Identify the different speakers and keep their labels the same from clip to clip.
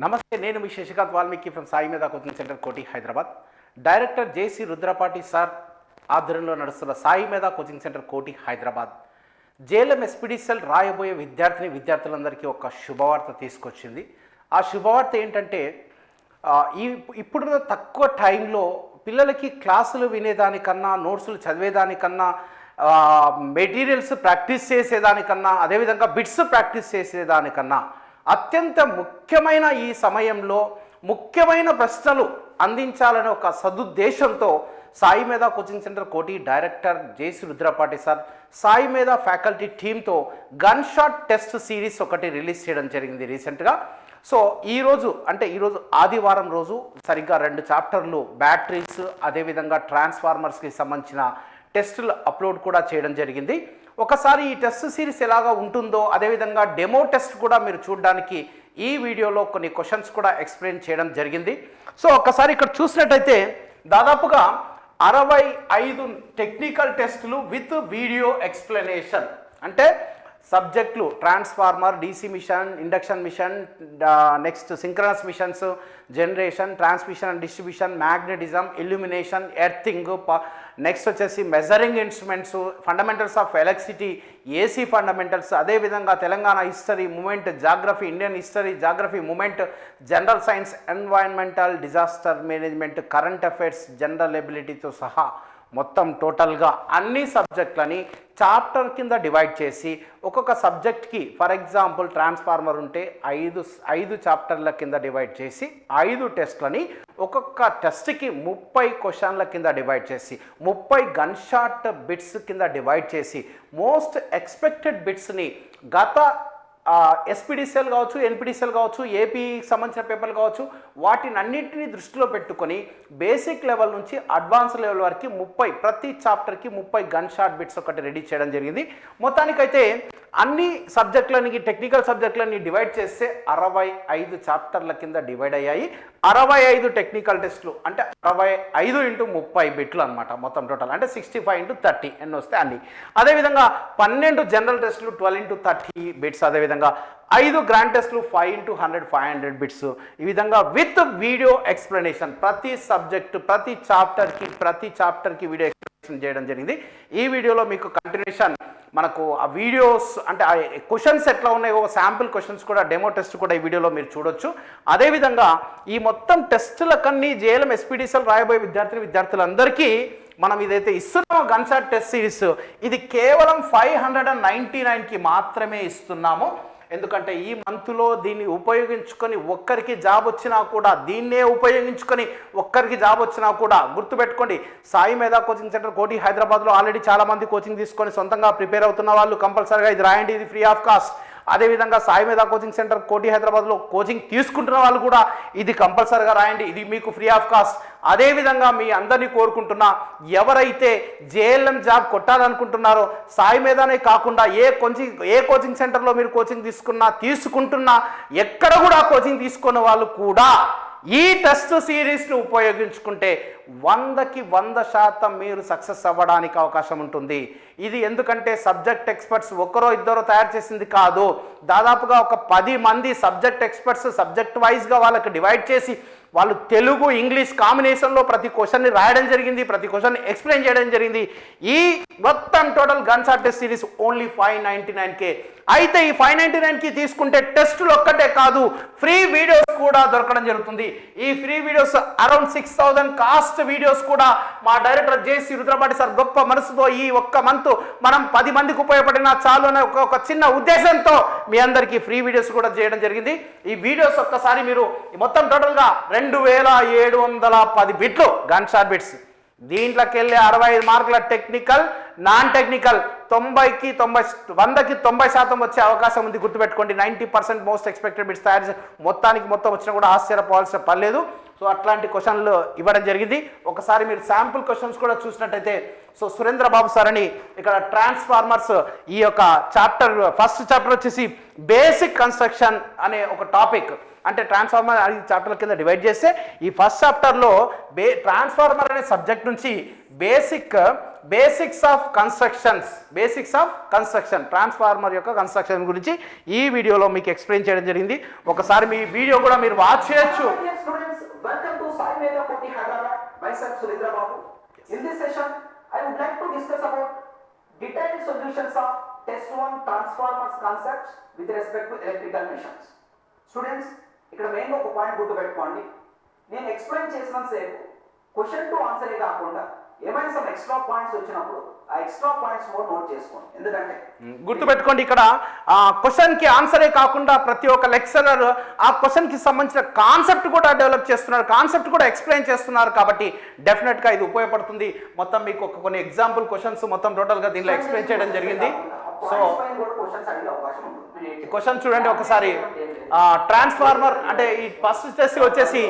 Speaker 1: నమస్తే, నేను మీ శశికాంత్ వాల్మీకి ఫ్రమ్ సాయి మీద కోచింగ్ సెంటర్ కోటి హైదరాబాద్. డైరెక్టర్ జేసీ రుద్రపాటి సార్ ఆధ్వర్యంలో నడుస్తున్న సాయి మీద కోచింగ్ సెంటర్ కోటి హైదరాబాద్ జేఎల్ఎం ఎస్పీడీసీఎల్ రాయబోయే విద్యార్థులందరికీ ఒక శుభవార్త తీసుకొచ్చింది. ఆ శుభవార్త ఏంటంటే ఇప్పుడున్న తక్కువ టైంలో పిల్లలకి క్లాసులు వినేదానికన్నా, నోట్సులు చదివేదానికన్నా, మెటీరియల్స్ ప్రాక్టీస్ చేసేదానికన్నా, అదేవిధంగా బిట్స్ ప్రాక్టీస్ చేసేదానికన్నా అత్యంత ముఖ్యమైన ఈ సమయంలో ముఖ్యమైన ప్రశ్నలు అందించాలనే ఒక సదుద్దేశంతో సాయి మీద కోచింగ్ సెంటర్ కోటి డైరెక్టర్ జేసీ రుద్రపాటి సార్ సాయి మీద ఫ్యాకల్టీ టీంతో గన్ షాట్ టెస్ట్ సిరీస్ ఒకటి రిలీజ్ చేయడం జరిగింది రీసెంట్గా. సో ఈరోజు ఆదివారం రోజు సరిగ్గా 2 చాప్టర్లు బ్యాటరీస్, అదేవిధంగా ట్రాన్స్ఫార్మర్స్కి సంబంధించిన టెస్టులు అప్లోడ్ కూడా చేయడం జరిగింది. ఒకసారి ఈ టెస్ట్ సిరీస్ ఎలాగా ఉంటుందో, అదేవిధంగా డెమో టెస్ట్ కూడా మీరు చూడడానికి ఈ వీడియోలో కొన్ని క్వశ్చన్స్ కూడా ఎక్స్ప్లెయిన్ చేయడం జరిగింది. సో ఒకసారి ఇక్కడ చూసినట్టయితే దాదాపుగా 65 టెక్నికల్ టెస్టులు విత్ వీడియో ఎక్స్ప్లెనేషన్. అంటే సబ్జెక్టులు transformer, DC machine, induction machine, next synchronous machines, generation, transmission and distribution, magnetism, illumination, earthing, next వచ్చేసి measuring instruments, fundamentals of electricity, AC fundamentals, అదేవిధంగా Telangana history, movement, geography, Indian history, geography, movement, general science, environmental, disaster management, current affairs, general ఎబిలిటీతో సహా మొత్తం టోటల్గా అన్ని సబ్జెక్టులని chapter కింద divide చేసి ఒక్కొక్క సబ్జెక్ట్కి, ఫర్ ఎగ్జాంపుల్ ట్రాన్స్ఫార్మర్ ఉంటే 5 చాప్టర్ల కింద డివైడ్ చేసి 5 టెస్ట్లని ఒక్కొక్క టెస్ట్కి 30 క్వశ్చన్ల కింద డివైడ్ చేసి 30 గన్ షాట్ బిట్స్ కింద డివైడ్ చేసి మోస్ట్ ఎక్స్పెక్టెడ్ బిట్స్ని గత ఎస్పీడీసీఎల్ కావచ్చు, ఎన్పీడీసీఎల్ కావచ్చు, ఏపీకి సంబంధించిన పేపర్లు కావచ్చు, వాటిని అన్నింటినీ దృష్టిలో పెట్టుకొని బేసిక్ లెవెల్ నుంచి అడ్వాన్స్ లెవెల్ వరకు 30 ప్రతి చాప్టర్కి 30 గన్ షాట్ బిట్స్ ఒకటి రెడీ చేయడం జరిగింది. మొత్తానికైతే అన్ని సబ్జెక్టులని, టెక్నికల్ సబ్జెక్టులని డివైడ్ చేస్తే 65 చాప్టర్ల కింద డివైడ్ అయ్యాయి. 65 టెక్నికల్ టెస్టులు అంటే 65 × 30 బిట్లు అనమాట. మొత్తం టోటల్ అంటే 65 × 30 ఎన్ని వస్తే అన్ని. అదేవిధంగా 12 జనరల్ టెస్టులు 12 × 30 బిట్స్, అదేవిధంగా 5 గ్రాండ్ టెస్టులు 5 × 100 500 బిట్స్. ఈ విధంగా విత్ వీడియో ఎక్స్ప్లెనేషన్ ప్రతి సబ్జెక్టు, ప్రతి చాప్టర్కి వీడియో ఎక్స్ప్లెనేషన్ చేయడం జరిగింది. ఈ వీడియోలో మీకు కంటిన్యూషన్ మనకు ఆ వీడియోస్ అంటే ఆ క్వశ్చన్స్ ఎట్లా ఉన్నాయో శాంపుల్ క్వశ్చన్స్ కూడా, డెమో టెస్ట్ కూడా ఈ వీడియోలో మీరు చూడొచ్చు. అదేవిధంగా ఈ మొత్తం టెస్టులకన్నీ జేఎల్ఎం ఎస్పీడీసీఎల్ రాయబోయే విద్యార్థులందరికీ మనం ఇదైతే ఇస్తున్నామో గన్ షాట్ టెస్ట్ సిరీస్, ఇది కేవలం 599కి మాత్రమే ఇస్తున్నాము. ఎందుకంటే ఈ మంత్లో దీన్ని ఉపయోగించుకొని ఒక్కరికి జాబ్ వచ్చినా కూడా, దీన్నే ఉపయోగించుకొని ఒక్కరికి జాబ్ వచ్చినా కూడా గుర్తుపెట్టుకోండి, సాయి మీద కోచింగ్ సెంటర్ కోటి హైదరాబాద్లో ఆల్రెడీ చాలామంది కోచింగ్ తీసుకొని సొంతంగా ప్రిపేర్ అవుతున్న వాళ్ళు కంపల్సరీగా ఇది రాయండి, ఇది ఫ్రీ ఆఫ్ కాస్ట్. అదేవిధంగా సాయి మీద కోచింగ్ సెంటర్ కోటి హైదరాబాద్లో కోచింగ్ తీసుకుంటున్న వాళ్ళు కూడా ఇది కంపల్సరీగా రాయండి, ఇది మీకు ఫ్రీ ఆఫ్ కాస్ట్. అదేవిధంగా మీ అందరినీ కోరుకుంటున్నా, ఎవరైతే జేఎల్ఎం జాబ్ కొట్టాలనుకుంటున్నారో సాయి మీదనే కాకుండా ఏ కోచింగ్ సెంటర్లో మీరు కోచింగ్ తీసుకుంటున్నా ఎక్కడ కూడా కోచింగ్ తీసుకున్న వాళ్ళు కూడా ఈ టెస్ట్ సిరీస్ను ఉపయోగించుకుంటే 100కి 100% మీరు సక్సెస్ అవ్వడానికి అవకాశం ఉంటుంది. ఇది ఎందుకంటే సబ్జెక్ట్ ఎక్స్పర్ట్స్ ఒకరో ఇద్దరో తయారు చేసింది కాదు, దాదాపుగా ఒక 10 మంది సబ్జెక్ట్ ఎక్స్పర్ట్స్ సబ్జెక్ట్ వైజ్గా వాళ్ళకి డివైడ్ చేసి వాళ్ళు తెలుగు ఇంగ్లీష్ కాంబినేషన్లో ప్రతి క్వశ్చన్ని రాయడం జరిగింది, ప్రతి క్వశ్చన్ ఎక్స్ప్లెయిన్ చేయడం జరిగింది. ఈ మొత్తం total gun shot test series only 599K. అయితే ఈ 599కి తీసుకుంటే టెస్టులు ఒక్కటే కాదు, ఫ్రీ వీడియోస్ కూడా దొరకడం జరుగుతుంది. ఈ free videos around 6000 cost videos కూడా మా డైరెక్టర్ జేసీ రుద్రపాటి సార్ గొప్ప మనసుతో ఈ ఒక్క మంత్ మనం 10 మందికి ఉపయోగపడినా చాలు అనే ఒక చిన్న ఉద్దేశంతో మీ అందరికీ ఫ్రీ వీడియోస్ కూడా చేయడం జరిగింది. ఈ వీడియోస్ ఒక్కసారి మీరు మొత్తం టోటల్గా 2710 బిట్లు గన్ షాట్ బిట్స్. దీంట్లోకి వెళ్ళే 65 మార్కుల టెక్నికల్, నాన్ టెక్నికల్ 100% వచ్చే అవకాశం ఉంది. గుర్తుపెట్టుకోండి, 90% మోస్ట్ ఎక్స్పెక్టెడ్ బిట్స్ తయారు మొత్తం వచ్చినా కూడా ఆశ్చర్యపోవాల్సిన పర్లేదు. సో అట్లాంటి క్వశ్చన్లు ఇవ్వడం జరిగింది. ఒకసారి మీరు శాంపుల్ క్వశ్చన్స్ కూడా చూసినట్టయితే, సో సురేంద్ర బాబు సార్ అని ఇక్కడ ట్రాన్స్ఫార్మర్స్ ఈ యొక్క ఫస్ట్ చాప్టర్ వచ్చేసి బేసిక్ కన్స్ట్రక్షన్ అనే ఒక టాపిక్, అంటే ట్రాన్స్ఫార్మర్ 5 చాప్టర్ల కింద డివైడ్ చేస్తే ఈ ఫస్ట్ చాప్టర్లో ట్రాన్స్ఫార్మర్ అనే సబ్జెక్ట్ నుంచి basic basics of construction transformer యొక్క కన్స్ట్రక్షన్ గురించి ఈ వీడియోలో మీకు ఎక్స్ప్లెయిన్ చేయడం జరిగింది. ఒకసారి మీ వీడియో కూడా మీరు వాచ్ చేయొచ్చు.
Speaker 2: Welcome to Sai Medha Koti Hyderabad. Myself Surendra Babu. In this session, I would like to discuss about detailed solutions of test 1 transformers concepts with respect to electrical machines. Students, ఇక్కడ main ఒక point గుర్తుపెట్టుకోండి. నేను explain చేసినంత సేపు question to answer ఏ కాకుండా ఏమైనా some extra points వచ్చినప్పుడు ఆ ఎక్స్ట్రా పాయింట్స్ కూడా నోట్ చేసుకోండి. ఎందుకంటే
Speaker 1: గుర్తుపెట్టుకోండి, ఇక్కడ క్వశ్చన్ కి ఆన్సరే కాకుండా ప్రతి ఒక్క లెక్చరర్ ఆ క్వశ్చన్ కి సంబంధించిన కాన్సెప్ట్ కూడా డెవలప్ చేస్తున్నారు, కాన్సెప్ట్ కూడా ఎక్స్ప్లెయిన్ చేస్తున్నారు. కాబట్టి డెఫినెట్ గా ఇది ఉపయోగపడుతుంది. మొత్తం మీకు కొన్ని ఎగ్జాంపుల్ క్వశ్చన్స్ మొత్తం టోటల్ గా దీనిలో ఎక్స్ప్లెయిన్ చేయడం జరిగింది. సో క్వశ్చన్ చూడండి ఒకసారి. ట్రాన్స్ఫార్మర్ అంటే ఈ ఫస్ట్ టెస్ట్ వచ్చేసి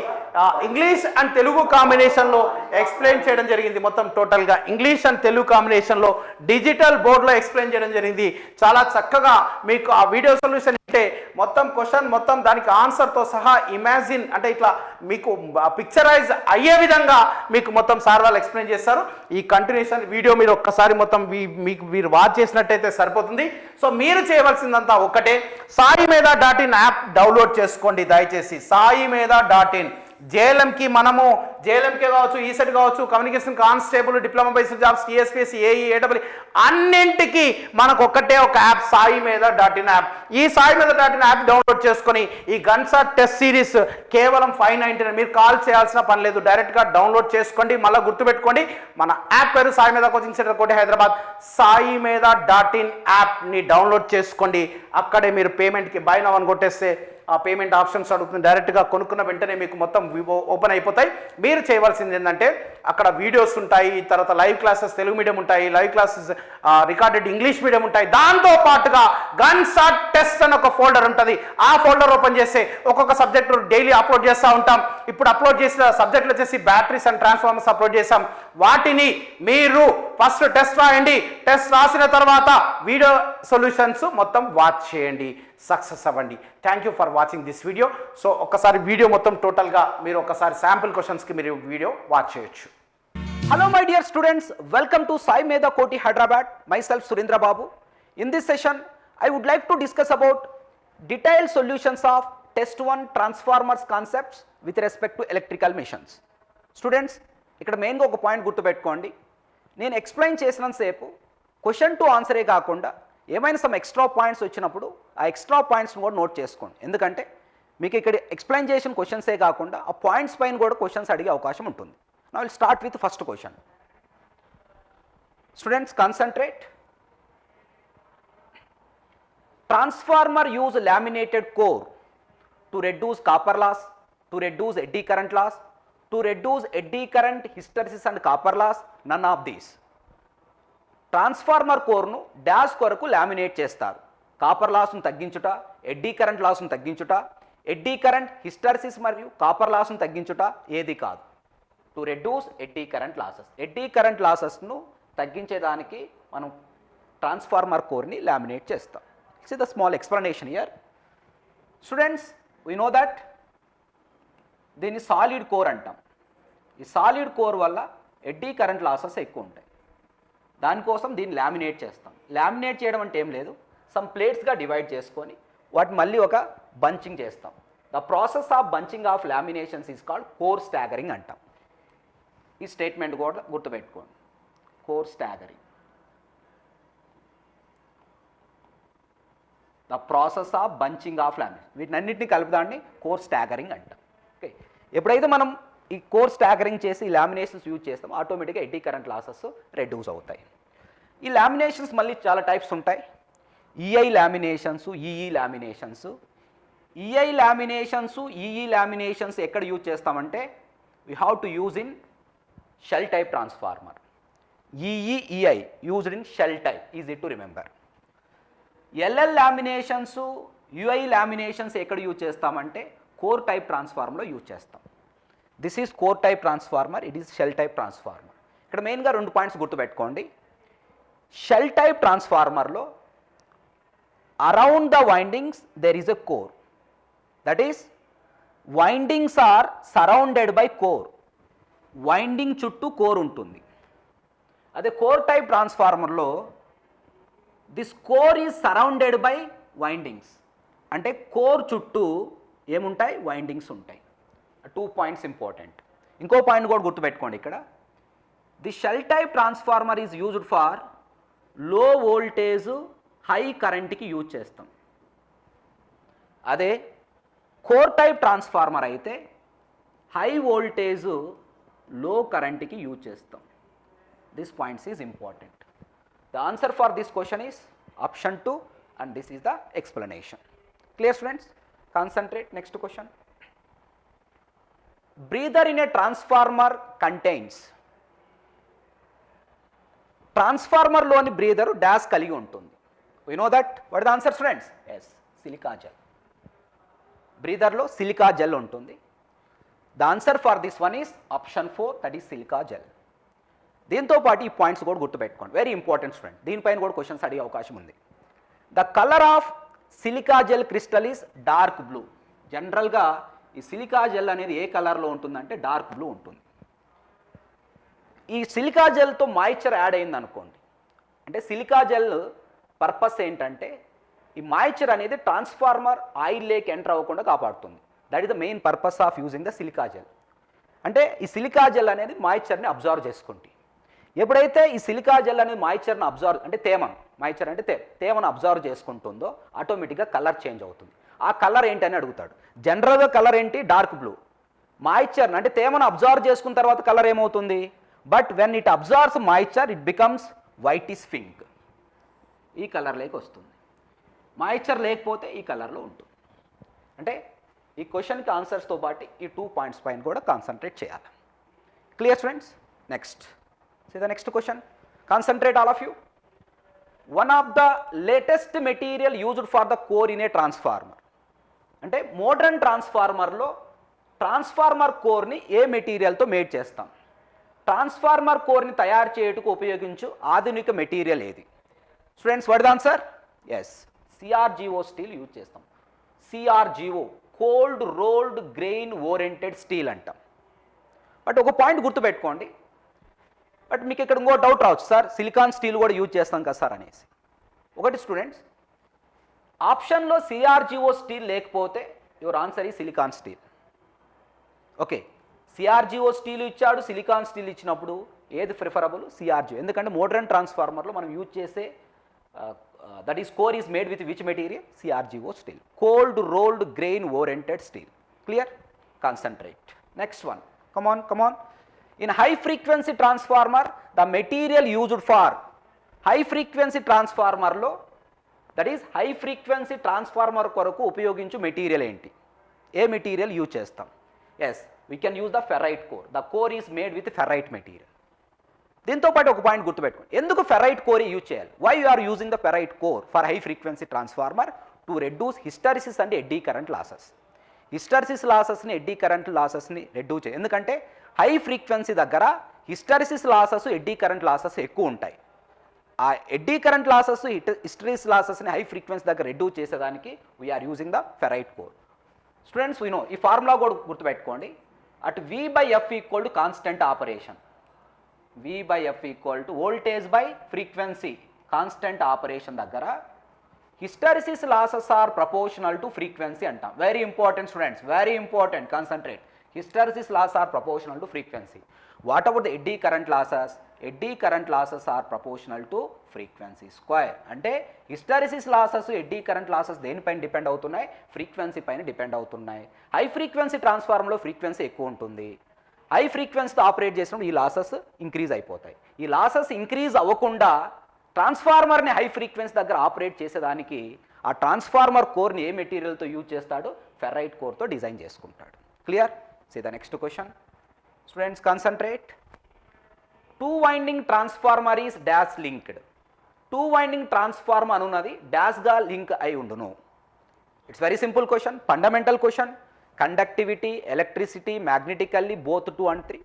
Speaker 1: ఇంగ్లీష్ అండ్ తెలుగు కాంబినేషన్లో ఎక్స్ప్లెయిన్ చేయడం జరిగింది. మొత్తం టోటల్గా ఇంగ్లీష్ అండ్ తెలుగు కాంబినేషన్లో డిజిటల్ బోర్డులో ఎక్స్ప్లెయిన్ చేయడం జరిగింది. చాలా చక్కగా మీకు ఆ వీడియో సొల్యూషన్ అంటే మొత్తం క్వశ్చన్ మొత్తం దానికి ఆన్సర్తో సహా ఇమాజిన్ అంటే ఇట్లా మీకు పిక్చరైజ్ అయ్యే విధంగా మీకు మొత్తం సార్ వాళ్ళు ఎక్స్ప్లెయిన్ చేస్తారు. ఈ కంటిన్యూషన్ వీడియో మీరు ఒక్కసారి మొత్తం మీకు మీరు వాచ్ చేసినట్టయితే సరిపోతుంది. సో మీరు చేయవలసిందంతా ఒకటే, saimedha.in యాప్ డౌన్లోడ్ చేసుకోండి దయచేసి. saimedha.in జేఎల్ఎంకి మనము జేఎల్ఎంకే కావచ్చు, ఈసెట్ కావచ్చు, communication constable, diploma based jobs, TSPSC, AE, AW అన్నింటికి మనకు ఒక్కటే ఒక యాప్ saimedha.in యాప్. ఈ saimedha.in యాప్ డౌన్లోడ్ చేసుకొని ఈ గన్సాట్ టెస్ట్ సిరీస్ కేవలం 599, మీరు కాల్ చేయాల్సిన పని లేదు, డైరెక్ట్గా డౌన్లోడ్ చేసుకోండి. మళ్ళీ గుర్తుపెట్టుకోండి, మన యాప్ పేరు సాయి మేధా కోచింగ్ సెంటర్ కోటి హైదరాబాద్. saimedha.in యాప్ని డౌన్లోడ్ చేసుకోండి. అక్కడే మీరు పేమెంట్కి బై నౌ అని కొట్టేస్తే ఆ పేమెంట్ ఆప్షన్స్ అడుగుతుంది. డైరెక్ట్గా కొనుక్కున్న వెంటనే మీకు మొత్తం ఓపెన్ అయిపోతాయి. మీరు చేయవలసింది ఏంటంటే అక్కడ వీడియోస్ ఉంటాయి, తర్వాత లైవ్ క్లాసెస్ తెలుగు మీడియం ఉంటాయి, live classes recorded English medium ఉంటాయి. దాంతో పాటుగా గన్సాట్ టెస్ట్ అని ఒక ఫోల్డర్ ఉంటుంది. ఆ ఫోల్డర్ ఓపెన్ చేస్తే ఒక్కొక్క సబ్జెక్ట్ డైలీ అప్లోడ్ చేస్తూ ఉంటాం. ఇప్పుడు అప్లోడ్ చేసిన సబ్జెక్టులు వచ్చేసి బ్యాటరీస్ అండ్ ట్రాన్స్ఫార్మర్స్ అప్లోడ్ చేసాం. వాటిని మీరు ఫస్ట్ టెస్ట్ రాయండి. టెస్ట్ రాసిన తర్వాత వీడియో సొల్యూషన్స్ మొత్తం వాచ్ చేయండి, సక్సెస్ అవ్వండి. Thank you for watching this video. So ఒక్కసారి వీడియో మొత్తం టోటల్గా మీరు ఒకసారి శాంపుల్ క్వశ్చన్స్కి మీరు వీడియో వాచ్ చేయొచ్చు.
Speaker 2: Hello my dear students, welcome to Sai Medha Koti Hyderabad. Myself Surendra Babu. In this session, I would like to discuss about detailed solutions of test 1 transformers concepts with respect to electrical machines. Students, ఇక్కడ మెయిన్గా ఒక point గుర్తుపెట్టుకోండి. నేను explain చేసినంత సేపు question to ఆన్సరే కాకుండా ఏమైనా some extra points వచ్చినప్పుడు ఆ ఎక్స్ట్రా పాయింట్స్ని కూడా నోట్ చేసుకోండి. ఎందుకంటే మీకు ఇక్కడ ఎక్స్ప్లెయిన్ చేసిన క్వశ్చన్సే కాకుండా ఆ పాయింట్స్ పైన కూడా క్వశ్చన్స్ అడిగే అవకాశం ఉంటుంది. Now we'll start with the first question. Students, concentrate. Transformer use laminated core to reduce copper loss, to reduce eddy current loss, to reduce eddy current, hysteresis and copper loss. None of these. Transformer కోర్ను dash కొరకు laminate చేస్తారు. Copper లాస్ను తగ్గించుట, eddy current లాస్ను తగ్గించుట, eddy current, hysteresis మరియు copper లాస్ను తగ్గించుట ఏది కాదు. To reduce eddy current losses. Eddy current లాసెస్ను తగ్గించేదానికి మనం ట్రాన్స్ఫార్మర్ కోర్ని లామినేట్ చేస్తాం. See the small explanation here. Students, we know that దీన్ని సాలిడ్ కోర్ అంటాం. ఈ సాలిడ్ కోర్ వల్ల ఎడ్డీ కరెంట్ లాసెస్ ఎక్కువ ఉంటాయి. దానికోసం దీన్ని లామినేట్ చేస్తాం. లామినేట్ చేయడం అంటే ఏం లేదు, సమ్ ప్లేట్స్గా డివైడ్ చేసుకొని వాటిని మళ్ళీ ఒక బంచింగ్ చేస్తాం. The process of bunching of laminations is called core staggering అంటాం. ఈ స్టేట్మెంట్ కూడా గుర్తుపెట్టుకోండి, core staggering. The process of bunching of lamination, వీటినన్నింటినీ కలుపుదాన్ని కోర్ స్టాగరింగ్ అంటాం. ఓకే, ఎప్పుడైతే మనం ఈ కోర్ స్టాగరింగ్ చేసి ఈ లామినేషన్స్ యూజ్ చేస్తాం, ఆటోమేటిక్గా ఎడ్డీ కరెంట్ లాసెస్ రెడ్యూస్ అవుతాయి. ఈ లామినేషన్స్ మళ్ళీ చాలా టైప్స్ ఉంటాయి. EI laminations, EE laminations. EI laminations, EE laminations ఎక్కడ యూజ్ చేస్తామంటే we have to use in shell type transformer. EE, EI used in shell type, easy to remember. LL laminations, UI laminations ఎక్కడ use చేస్తామంటే core type ట్రాన్స్ఫార్మర్లో use చేస్తాం. This is core type transformer, it is shell type transformer. ఇక్కడ మెయిన్గా 2 points గుర్తుపెట్టుకోండి. Shell type ట్రాన్స్ఫార్మర్లో around the windings there is a core, that is windings are surrounded by core. Winding చుట్టూ core ఉంటుంది. అదే core type ట్రాన్స్ఫార్మర్లో this core is surrounded by windings. అంటే core చుట్టూ ఏముంటాయి? వైండింగ్స్ ఉంటాయి. 2 పాయింట్స్ ఇంపార్టెంట్. ఇంకో పాయింట్ కూడా గుర్తుపెట్టుకోండి ఇక్కడ. The shell type transformer is used for low voltage high కరెంట్కి యూజ్ చేస్తాం. అదే కోర్ టైప్ ట్రాన్స్ఫార్మర్ అయితే హై వోల్టేజ్ లో కరెంట్కి యూజ్ చేస్తాం. This points is important. The answer for this question is option 2 and this is the explanation. Clear students? Concentrate. Next question. Breather in a transformer contains. Transformer లోని breather dash కలిగి ఉంటుంది. We know that. What is the answer students? Yes, silica gel. బ్రీదర్లో silica gel ఉంటుంది. The answer for this one is option 4, that is silica gel. దీంతో పాటు ఈ points కూడా గుర్తుపెట్టుకోండి, వెరీ ఇంపార్టెంట్ స్టూడెంట్. దీనిపైన కూడా క్వశ్చన్స్ అడిగే అవకాశం ఉంది. The colour of silica gel crystal is dark blue. జనరల్గా ఈ సిలికా జెల్ అనేది ఏ కలర్లో ఉంటుందంటే డార్క్ బ్లూ ఉంటుంది. ఈ సిలికా జెల్తో మాయిశ్చర్ యాడ్ అయింది అనుకోండి, అంటే సిలికా జెల్ పర్పస్ ఏంటంటే ఈ మాయిశ్చర్ అనేది ట్రాన్స్ఫార్మర్ ఆయిల్ లేక్ ఎంటర్ అవ్వకుండా కాపాడుతుంది. That is the main purpose of using the silica gel. అంటే ఈ సిలికా జెల్ అనేది మాయిశ్చర్ని అబ్జర్వ్ చేసుకుంటుంది. ఎప్పుడైతే ఈ సిలికా జెల్ అనేది మాయిశ్చర్ని అబ్జర్వ్ అంటే మాయిశ్చర్ అంటే తేమను అబ్జర్వ్ చేసుకుంటుందో ఆటోమేటిక్గా కలర్ చేంజ్ అవుతుంది. ఆ కలర్ ఏంటి అని అడుగుతాడు. జనరల్గా కలర్ ఏంటి? Dark blue. మాయిశ్చర్ అంటే తేమను అబ్జర్వ్ చేసుకున్న తర్వాత కలర్ ఏమవుతుంది? But when it absorbs moisture it becomes whitish pink. ఈ కలర్లోకి వస్తుంది. మాయిశ్చర్ లేకపోతే ఈ కలర్లో ఉంటుంది. అంటే ఈ క్వశ్చన్కి ఆన్సర్స్తో పాటు ఈ 2 పాయింట్స్ పైన కూడా కాన్సన్ట్రేట్ చేయాలి. Clear students? Next see the next question. Concentrate all of you. One of the latest material used for the core in a transformer. అంటే మోడర్న్ ట్రాన్స్ఫార్మర్లో ట్రాన్స్ఫార్మర్ కోర్ని ఏ మెటీరియల్తో మేడ్ చేస్తాం? ట్రాన్స్ఫార్మర్ కోర్ని తయారు చేయుటకు ఉపయోగించు ఆధునిక మెటీరియల్ ఏది? Students what the answer? Yes, CRGO steel use చేస్తాం. CRGO cold rolled grain oriented steel అంటాం. బట్ ఒక పాయింట్ గుర్తుపెట్టుకోండి. బట్ మీకు ఇక్కడ ఇంకో డౌట్ రావచ్చు, సార్ సిలికాన్ స్టీల్ కూడా యూజ్ చేస్తాం కదా సార్ అనేసి. ఒకటి స్టూడెంట్స్, ఆప్షన్లో సిఆర్జిఓ స్టీల్ లేకపోతే యువర్ ఆన్సర్ ఈ silicon steel. Okay, CRGO steel ఇచ్చాడు, సిలికాన్ స్టీల్ ఇచ్చినప్పుడు ఏది ప్రిఫరబుల్? సిఆర్జిఓ. ఎందుకంటే మోడర్న్ ట్రాన్స్ఫార్మర్లో మనం యూజ్ చేసే that is core is made with which material? CRGO steel, cold rolled grain oriented steel. Clear? Concentrate. Next one, come on. In high frequency transformer, the material used for high frequency transformer లో that is high frequency transformer కొరకు ఉపయోగించు material ఏంటి? ఏ material use చేస్తాం? Yes, we can use the ferrite core. The core is made with ferrite material. దీంతో పాటు ఒక point గుర్తుపెట్టుకోండి, ఎందుకు ఫెరైట్ కోర్ యూజ్ చేయాలి? Why you are using the ferrite core for high frequency transformer? To reduce hysteresis and eddy current losses. Hysteresis లాసెస్ని, eddy current లాసెస్ని reduce చేయాలి. ఎందుకంటే హై ఫ్రీక్వెన్సీ దగ్గర hysteresis losses, eddy current losses ఎక్కువ ఉంటాయి. ఆ eddy current losses, hysteresis లాసెస్ని high frequency దగ్గర రెడ్యూస్ చేసేదానికి we are using the ferrite core. Students we know ఈ ఫార్ములా కూడా గుర్తుపెట్టుకోండి. అటు V/F equal to constant operation. V/F equal to voltage by frequency constant operation దగ్గర hysteresis losses are proportional to frequency అంటాం. Very important students, very important. Concentrate. Hysteresis loss are proportional to frequency. What about the eddy current losses? Eddy current losses are proportional to frequency square. అంటే hysteresis losses, eddy current losses దేనిపైన depend అవుతున్నాయి? Frequency పైన depend అవుతున్నాయి. High frequency ట్రాన్స్ఫార్మర్లో frequency ఎక్కువ ఉంటుంది. High ఫ్రీక్వెన్సీతో operate చేసినప్పుడు ఈ లాసెస్ ఇంక్రీజ్ అయిపోతాయి. ఈ లాసెస్ ఇంక్రీజ్ అవ్వకుండా ట్రాన్స్ఫార్మర్ని హై ఫ్రీక్వెన్సీ దగ్గర ఆపరేట్ చేసేదానికి ఆ ట్రాన్స్ఫార్మర్ కోర్ని ఏ మెటీరియల్తో యూజ్ చేస్తాడు? ఫెరైట్ కోర్తో డిజైన్ చేసుకుంటాడు. Clear? See the next question. Students concentrate. Two winding transformer is dash linked. Two winding transformer అనున్నది dash గా లింక్ అయి ఉండును. It's very simple question, fundamental question. Conductivity, electricity, magnetically both 2 and 3.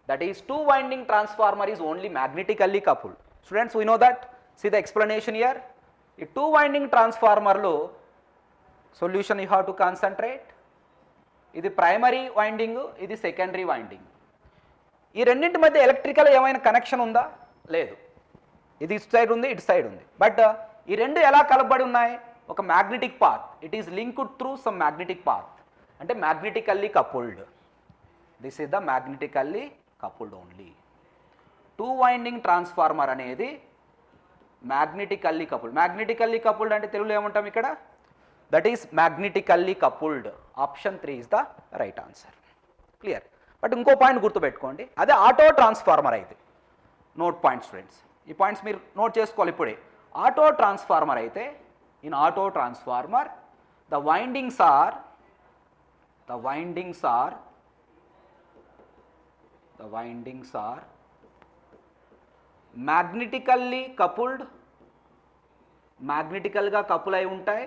Speaker 2: That is two winding transformer is only magnetically coupled. Students we know that. See the explanation here. ఈ two winding transformer లో solution you have to concentrate. ఇది primary winding, ఇది secondary winding. ఈ రెండింటి మధ్య electrical ఏమైనా connection ఉందా? లేదు, ఇది ఇటు సైడ్ ఉంది, ఇటు సైడ్ ఉంది. బట్ ఈ రెండు ఎలా కలపబడి ఉన్నాయి? ఒక magnetic path, it is linked through some magnetic path, అంటే magnetically coupled. This is the magnetically coupled only. Two winding transformer అనేది మ్యాగ్నెటికల్లీ కపుల్డ్. మ్యాగ్నెటికల్లీ కపుల్డ్ అంటే తెలుగులో ఏమంటాం ఇక్కడ? That is magnetically coupled. Option 3 is the right answer. Clear? But ఇంకో point గుర్తుపెట్టుకోండి, అదే auto transformer అయితే నోట్ పాయింట్ స్టూడెంట్స్, ఈ పాయింట్స్ మీరు నోట్ చేసుకోవాలి ఇప్పుడే. ఆటో ట్రాన్స్ఫార్మర్ అయితే in auto transformer the windings are మ్యాగ్నెటికల్లీ coupled, మ్యాగ్నెటికల్గా couple అయి ఉంటాయి,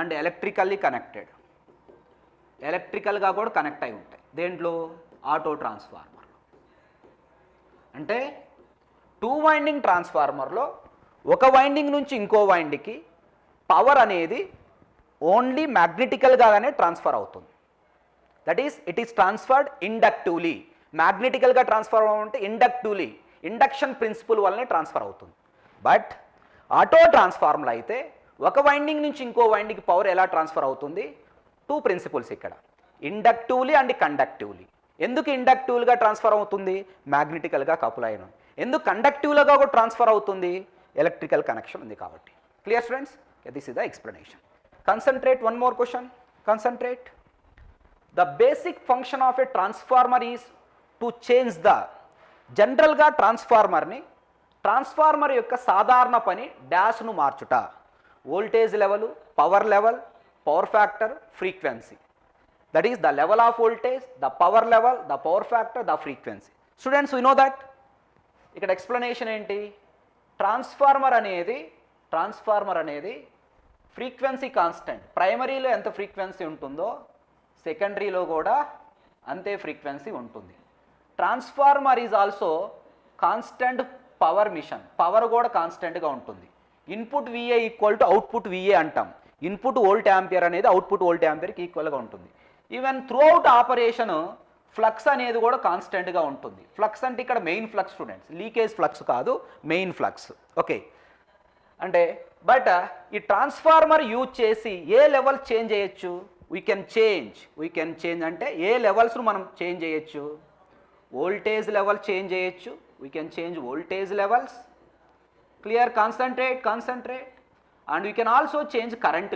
Speaker 2: అండ్ ఎలక్ట్రికల్లీ కనెక్టెడ్, ఎలక్ట్రికల్గా కూడా కనెక్ట్ అయి ఉంటాయి. దేంట్లో? Auto transformer. అంటే టూ వైండింగ్ ట్రాన్స్ఫార్మర్లో ఒక వైండింగ్ నుంచి ఇంకో వైండింగ్కి పవర్ అనేది ఓన్లీ మ్యాగ్నెటికల్గానే ట్రాన్స్ఫర్ అవుతుంది. That is it is transferred inductively. మ్యాగ్నెటికల్గా ట్రాన్స్ఫర్ అంటే ఇండక్టివ్లీ, ఇండక్షన్ ప్రిన్సిపల్ వల్లనే ట్రాన్స్ఫర్ అవుతుంది. బట్ ఆటో ట్రాన్స్ఫార్మర్ అయితే ఒక వైండింగ్ నుంచి ఇంకో వైండింగ్కి పవర్ ఎలా ట్రాన్స్ఫర్ అవుతుంది? టూ ప్రిన్సిపల్స్ ఇక్కడ, ఇండక్టివ్లీ అండ్ కండక్టివ్లీ. ఎందుకు ఇండక్టివ్గా ట్రాన్స్ఫర్ అవుతుంది? మ్యాగ్నెటికల్గా కపుల్ అయిన. ఎందుకు కండక్టివ్గా కూడా ట్రాన్స్ఫర్ అవుతుంది? ఎలక్ట్రికల్ కనెక్షన్ ఉంది కాబట్టి. Clear students? This is the explanation. Concentrate, one more question, concentrate. The basic function of a transformer is to change the. జనరల్గా ట్రాన్స్ఫార్మర్ యొక్క సాధారణ పని డాష్ను మార్చుట. Voltage level, power level, power factor, frequency. That is the level of voltage, the power level, the power factor, the frequency. Students we know that. ఇక్కడ explanation ఏంటి? Transformer అనేది frequency constant. ప్రైమరీలో ఎంత ఫ్రీక్వెన్సీ ఉంటుందో సెకండరీలో కూడా అంతే ఫ్రీక్వెన్సీ ఉంటుంది. Transformer is also constant power mission. Power కూడా కాన్స్టెంట్గా ఉంటుంది. Input VA equal to output VA అంటాం. ఇన్పుట్ వోల్ట్ యాంపియర్ అనేది అవుట్పుట్ వోల్ట్ యాంపియర్కి ఈక్వల్గా ఉంటుంది. Even throughout operation flux అనేది కూడా కాన్స్టెంట్గా ఉంటుంది. ఫ్లక్స్ అంటే ఇక్కడ main flux students, leakage flux కాదు, మెయిన్ ఫ్లక్స్. ఓకే, అంటే బట్ ఈ ట్రాన్స్ఫార్మర్ యూజ్ చేసి ఏ లెవెల్ చేంజ్ చేయొచ్చు? వీ కెన్ చేంజ్ అంటే ఏ లెవెల్స్ను మనం చేంజ్ చేయొచ్చు? వోల్టేజ్ లెవెల్ చేంజ్ చేయొచ్చు. We can change voltage levels. Clear? Concentrate. And we can also change current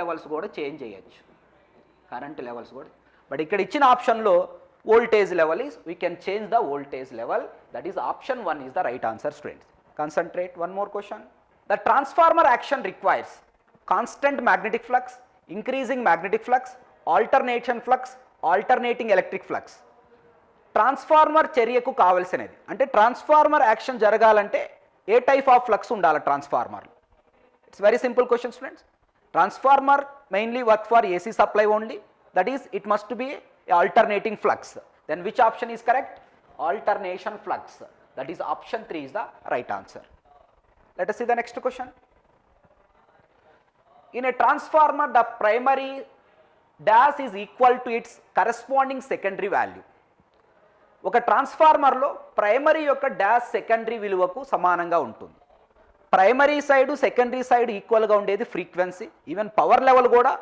Speaker 2: levels కూడా చేంజ్ చేయొచ్చు. బట్ ఇక్కడ ఇచ్చిన ఆప్షన్లో voltage level is we can change the voltage level. That is option 1 is the right answer students. Concentrate, one more question. The transformer action requires constant magnetic flux, increasing magnetic flux, alternating electric flux. Transformer చర్యకు కావాల్సినది అంటే transformer action జరగాలంటే ఏ type of flux ఉండాలి transformer? It's very simple question students. Transformer mainly work for AC supply only. That is it must be alternating flux. Then which option is correct? Alternation flux. That is option 3 is the right answer. Let us see the next question. In a transformer, the primary dash is equal to its corresponding secondary value. ఒక ట్రాన్స్ఫార్మర్లో primary యొక్క dash secondary విలువకు సమానంగా ఉంటుంది. Primary side secondary side ఈక్వల్గా ఉండేది frequency. Even power level కూడా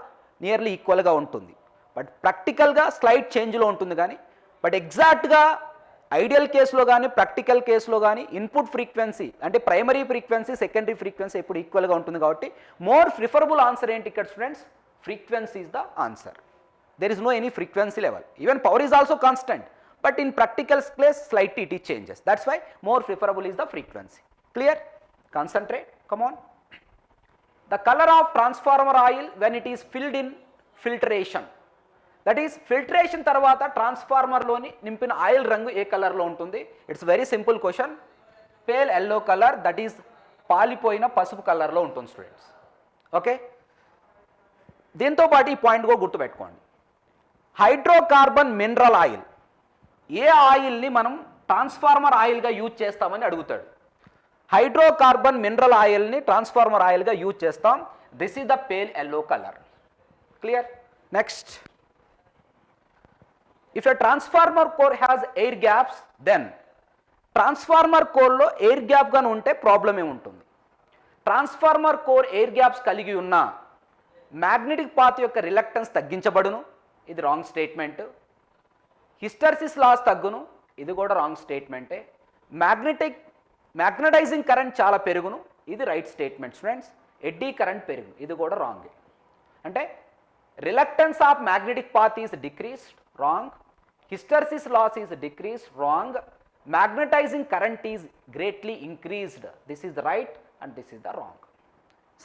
Speaker 2: nearly ఈక్వల్గా ఉంటుంది. బట్ ప్రాక్టికల్గా స్లైట్ చేంజ్లో ఉంటుంది. కానీ బట్ ఎగ్జాక్ట్గా ఐడియల్ కేసులో కానీ ప్రాక్టికల్ కేసులో కానీ ఇన్పుట్ ఫ్రీక్వెన్సీ అంటే ప్రైమరీ ఫ్రీక్వెన్సీ సెకండరీ ఫ్రీక్వెన్సీ ఎప్పుడు ఈక్వల్గా ఉంటుంది. కాబట్టి మోర్ ప్రిఫరబుల్ ఆన్సర్ ఏంటి ఇక్కడ స్టూడెంట్స్? Frequency is the answer. There is no any frequency level. Even power is also constant, but in practical case slightly it changes. That's why more preferable is the frequency. Clear? Concentrate. Come on. The color of transformer oil when it is filled in filtration. That is filtration tarvata transformer loni nimpina oil rangu A colour లో ఉంటుంది? It's very simple question. Pale yellow color, that is పాలిపోయిన పసుపు colour లో ఉంటుంది students. Okay, దీంతో పాటు ఈ point కూడా గుర్తుపెట్టుకోండి. హైడ్రోకార్బన్ మినరల్ ఆయిల్, ఏ ఆయిల్ని మనం ట్రాన్స్ఫార్మర్ ఆయిల్గా యూజ్ చేస్తామని అడుగుతాడు. హైడ్రోకార్బన్ మినరల్ ఆయిల్ని ట్రాన్స్ఫార్మర్ ఆయిల్గా యూజ్ చేస్తాం. This is the pale yellow colour. Clear? Next, if a transformer core has air gaps, then transformer కోర్లో ఎయిర్ గ్యాప్ గాను ఉంటే ప్రాబ్లం ఏముంటుంది? ట్రాన్స్ఫార్మర్ కోర్ ఎయిర్ గ్యాప్స్ కలిగి ఉన్న మ్యాగ్నెటిక్ పాత్ యొక్క రిలక్టెన్స్ తగ్గించబడును, ఇది రాంగ్ స్టేట్మెంట్. హిస్టెరిసిస్ లాస్ తగ్గును, ఇది కూడా రాంగ్ స్టేట్మెంటే. మ్యాగ్నటైజింగ్ కరెంట్ చాలా పెరుగును, ఇది right statement students. Eddy current పెరుగును, ఇది కూడా రాంగ్. అంటే reluctance of magnetic path is decreased, wrong. Hysteresis loss is decreased, wrong. Magnetizing current is greatly increased, this is the right and this is the wrong.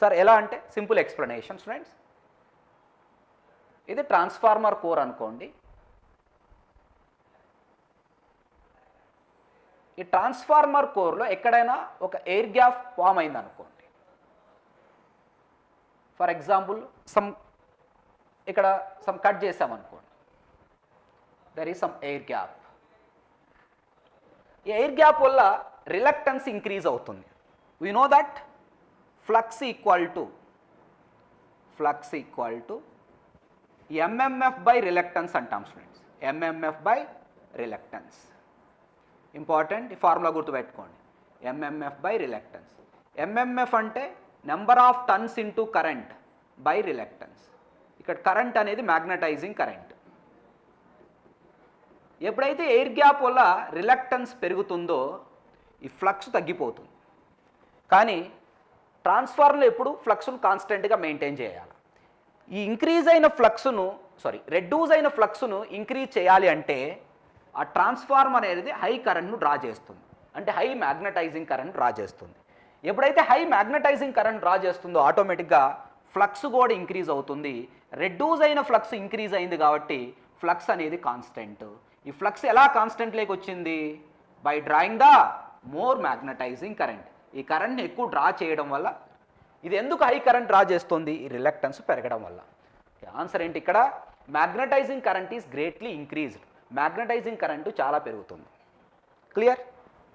Speaker 2: Sir ఎలా అంటే simple explanation students. ఇది transformer core అనుకోండి. ఈ transformer కోర్లో ఎక్కడైనా ఒక air gap form అయింది అనుకోండి. For example ఇక్కడ సమ్ కట్ చేసామనుకోండి, there is some air gap. ఈ ఎయిర్ గ్యాప్ వల్ల రిలక్టెన్స్ ఇంక్రీజ్ అవుతుంది. We know that flux equal to MMF by reluctance అంటాం students. MMF by reluctance important, ఈ ఫార్ములా గుర్తుపెట్టుకోండి. MMF by reluctance. ఎంఎంఎఫ్ అంటే number of turns into current by reluctance. ఇక్కడ current అనేది magnetising current. ఎప్పుడైతే air gap వల్ల reluctance పెరుగుతుందో ఈ ఫ్లక్స్ తగ్గిపోతుంది. కానీ ట్రాన్స్ఫార్మర్లో ఎప్పుడు ఫ్లక్స్ను కాన్స్టెంట్గా మెయింటైన్ చేయాలి. ఈ రెడ్యూస్ అయిన ఫ్లక్స్ను ఇంక్రీజ్ చేయాలి అంటే ఆ ట్రాన్స్ఫార్మర్ అనేది హై కరెంట్ను డ్రా చేస్తుంది, అంటే హై మ్యాగ్నటైజింగ్ కరెంట్ డ్రా చేస్తుంది. ఎప్పుడైతే హై మ్యాగ్నటైజింగ్ కరెంట్ డ్రా చేస్తుందో ఆటోమేటిక్గా ఫ్లక్స్ కూడా ఇంక్రీజ్ అవుతుంది. రెడ్యూస్ అయిన ఫ్లక్స్ ఇంక్రీజ్ అయింది కాబట్టి ఫ్లక్స్ అనేది కాన్స్టెంట్. ఈ ఫ్లక్స్ ఎలా కాన్స్టెంట్లోకి వచ్చింది? By drawing the more magnetising current. ఈ కరెంట్ని ఎక్కువ డ్రా చేయడం వల్ల. ఇది ఎందుకు హై కరెంట్ డ్రా చేస్తుంది? ఈ రిలక్టెన్స్ పెరగడం వల్ల. ఆన్సర్ ఏంటి ఇక్కడ? Magnetising current is greatly increased. Magnetising current చాలా పెరుగుతుంది. క్లియర్?